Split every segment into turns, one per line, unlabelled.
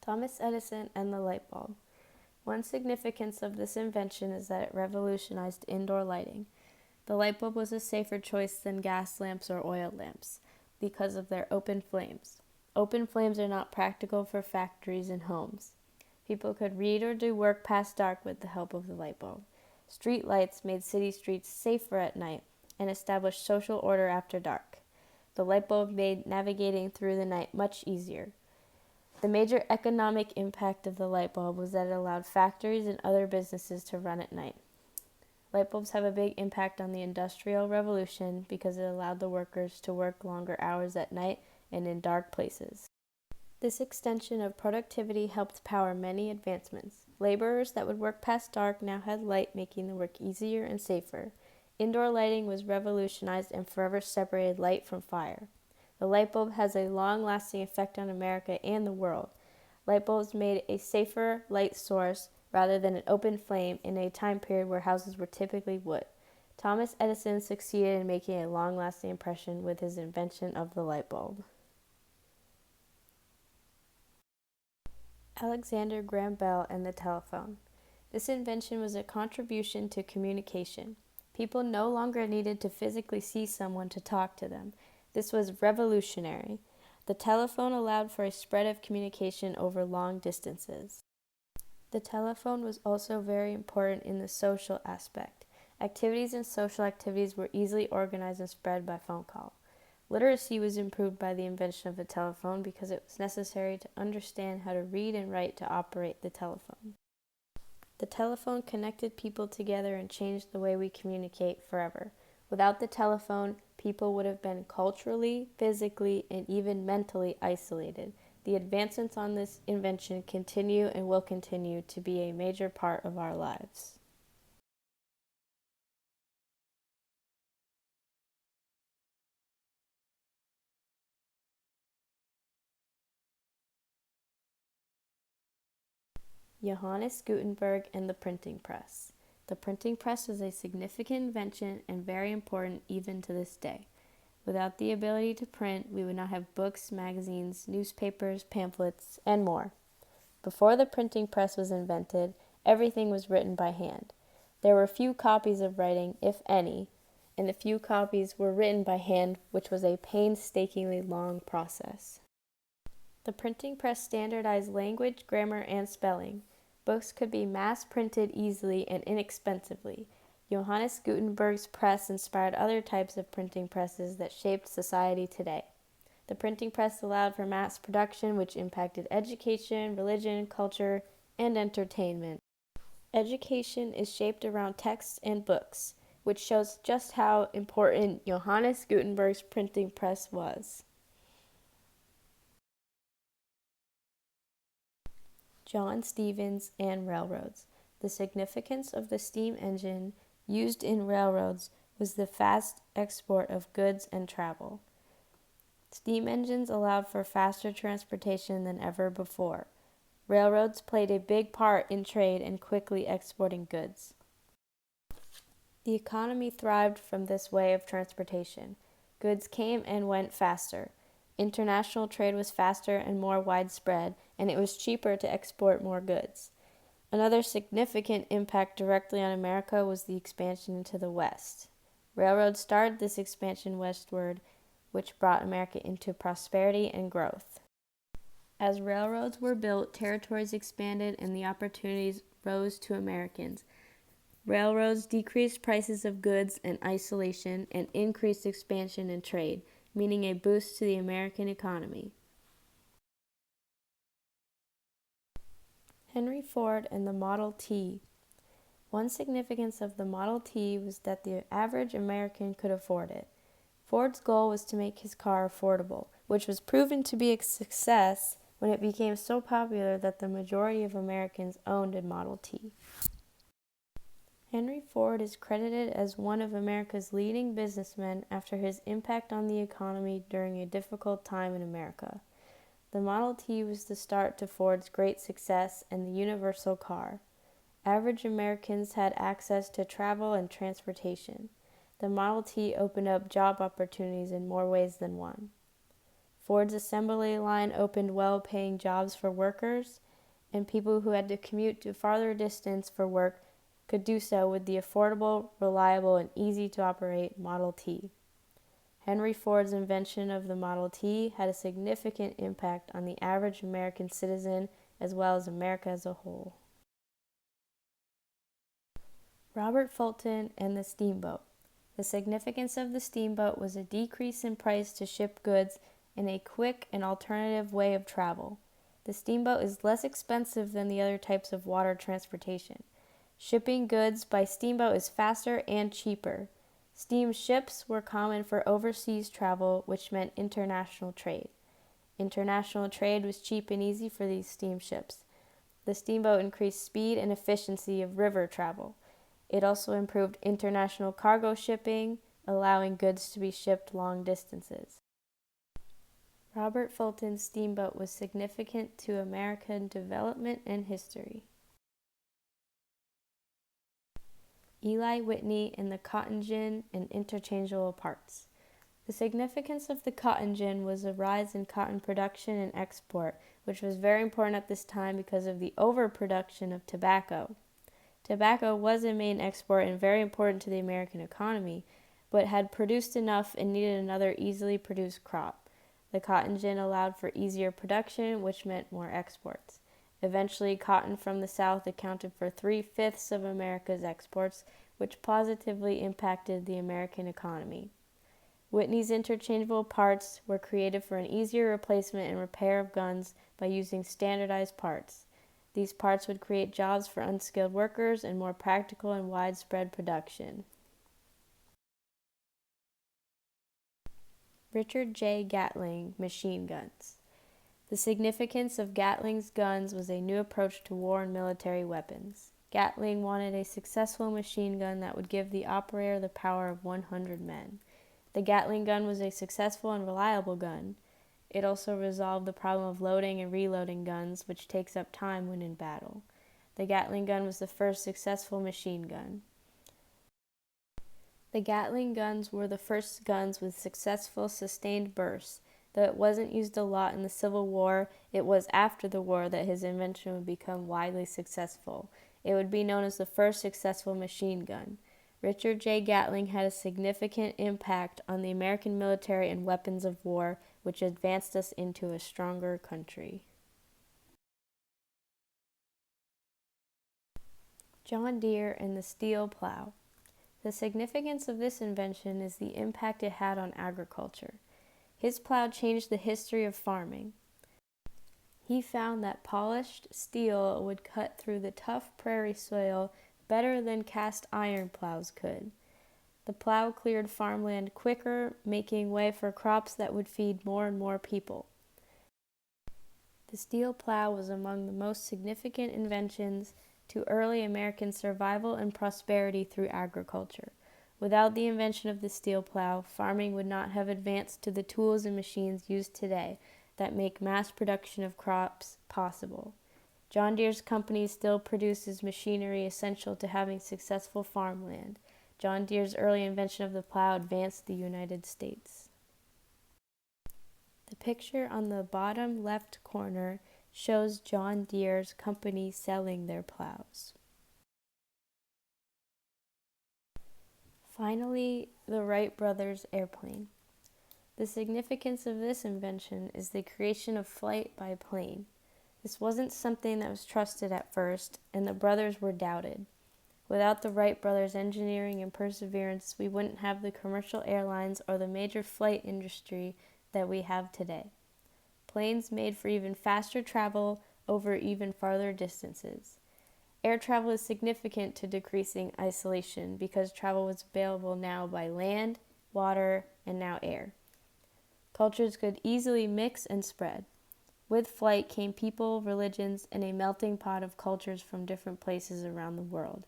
Thomas Edison and the light bulb. One significance of this invention is that it revolutionized indoor lighting. The light bulb was a safer choice than gas lamps or oil lamps because of their open flames. Open flames are not practical for factories and homes. People could read or do work past dark with the help of the light bulb. Street lights made city streets safer at night and established social order after dark. The light bulb made navigating through the night much easier. The major economic impact of the light bulb was that it allowed factories and other businesses to run at night. Light bulbs have a big impact on the Industrial Revolution because it allowed the workers to work longer hours at night and in dark places. This extension of productivity helped power many advancements. Laborers that would work past dark now had light, making the work easier and safer. Indoor lighting was revolutionized and forever separated light from fire. The light bulb has a long-lasting effect on America and the world. Light bulbs made a safer light source rather than an open flame in a time period where houses were typically wood. Thomas Edison succeeded in making a long-lasting impression with his invention of the light bulb. Alexander Graham Bell and the telephone. This invention was a contribution to communication. People no longer needed to physically see someone to talk to them. This was revolutionary. The telephone allowed for a spread of communication over long distances. The telephone was also very important in the social aspect. Activities and social activities were easily organized and spread by phone call. Literacy was improved by the invention of the telephone because it was necessary to understand how to read and write to operate the telephone. The telephone connected people together and changed the way we communicate forever. Without the telephone, people would have been culturally, physically, and even mentally isolated. The advancements on this invention continue and will continue to be a major part of our lives. Johannes Gutenberg and the printing press. The printing press was a significant invention and very important even to this day. Without the ability to print, we would not have books, magazines, newspapers, pamphlets, and more. Before the printing press was invented, everything was written by hand. There were few copies of writing, if any, and the few copies were written by hand, which was a painstakingly long process. The printing press standardized language, grammar, and spelling. Books could be mass-printed easily and inexpensively. Johannes Gutenberg's press inspired other types of printing presses that shaped society today. The printing press allowed for mass production, which impacted education, religion, culture, and entertainment. Education is shaped around texts and books, which shows just how important Johannes Gutenberg's printing press was. John Stevens and railroads. The significance of the steam engine used in railroads was the fast export of goods and travel. Steam engines allowed for faster transportation than ever before. Railroads played a big part in trade and quickly exporting goods. The economy thrived from this way of transportation. Goods came and went faster. International trade was faster and more widespread, and it was cheaper to export more goods. Another significant impact directly on America was the expansion into the West. Railroads started this expansion westward, which brought America into prosperity and growth. As railroads were built, territories expanded and the opportunities rose to Americans. Railroads decreased prices of goods and isolation and increased expansion and trade, meaning a boost to the American economy. Henry Ford and the Model T. One significance of the Model T was that the average American could afford it. Ford's goal was to make his car affordable, which was proven to be a success when it became so popular that the majority of Americans owned a Model T. Henry Ford is credited as one of America's leading businessmen after his impact on the economy during a difficult time in America. The Model T was the start to Ford's great success and the universal car. Average Americans had access to travel and transportation. The Model T opened up job opportunities in more ways than one. Ford's assembly line opened well-paying jobs for workers, and people who had to commute to farther distance for work could do so with the affordable, reliable, and easy-to-operate Model T. Henry Ford's invention of the Model T had a significant impact on the average American citizen as well as America as a whole. Robert Fulton and the steamboat. The significance of the steamboat was a decrease in price to ship goods and a quick and alternative way of travel. The steamboat is less expensive than the other types of water transportation. Shipping goods by steamboat is faster and cheaper. Steamships were common for overseas travel, which meant international trade. International trade was cheap and easy for these steamships. The steamboat increased speed and efficiency of river travel. It also improved international cargo shipping, allowing goods to be shipped long distances. Robert Fulton's steamboat was significant to American development and history. Eli Whitney and the cotton gin and interchangeable parts. The significance of the cotton gin was a rise in cotton production and export, which was very important at this time because of the overproduction of tobacco. Tobacco was a main export and very important to the American economy, but had produced enough and needed another easily produced crop. The cotton gin allowed for easier production, which meant more exports. Eventually, cotton from the South accounted for 3/5 of America's exports, which positively impacted the American economy. Whitney's interchangeable parts were created for an easier replacement and repair of guns by using standardized parts. These parts would create jobs for unskilled workers and more practical and widespread production. Richard J. Gatling machine guns. The significance of Gatling's guns was a new approach to war and military weapons. Gatling wanted a successful machine gun that would give the operator the power of 100 men. The Gatling gun was a successful and reliable gun. It also resolved the problem of loading and reloading guns, which takes up time when in battle. The Gatling gun was the first successful machine gun. The Gatling guns were the first guns with successful sustained bursts. Though it wasn't used a lot in the Civil War, it was after the war that his invention would become widely successful. It would be known as the first successful machine gun. Richard J. Gatling had a significant impact on the American military and weapons of war, which advanced us into a stronger country. John Deere and the steel plow. The significance of this invention is the impact it had on agriculture. His plow changed the history of farming. He found that polished steel would cut through the tough prairie soil better than cast iron plows could. The plow cleared farmland quicker, making way for crops that would feed more and more people. The steel plow was among the most significant inventions to early American survival and prosperity through agriculture. Without the invention of the steel plow, farming would not have advanced to the tools and machines used today that make mass production of crops possible. John Deere's company still produces machinery essential to having successful farmland. John Deere's early invention of the plow advanced the United States. The picture on the bottom left corner shows John Deere's company selling their plows. Finally, the Wright brothers' airplane. The significance of this invention is the creation of flight by plane. This wasn't something that was trusted at first, and the brothers were doubted. Without the Wright brothers' engineering and perseverance, we wouldn't have the commercial airlines or the major flight industry that we have today. Planes made for even faster travel over even farther distances. Air travel is significant to decreasing isolation because travel was available now by land, water, and now air. Cultures could easily mix and spread. With flight came people, religions, and a melting pot of cultures from different places around the world.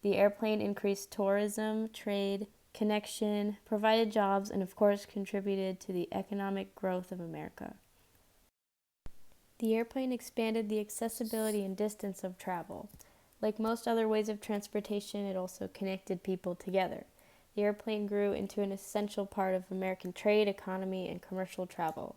The airplane increased tourism, trade, connection, provided jobs, and of course contributed to the economic growth of America. The airplane expanded the accessibility and distance of travel. Like most other ways of transportation, it also connected people together. The airplane grew into an essential part of American trade, economy, and commercial travel.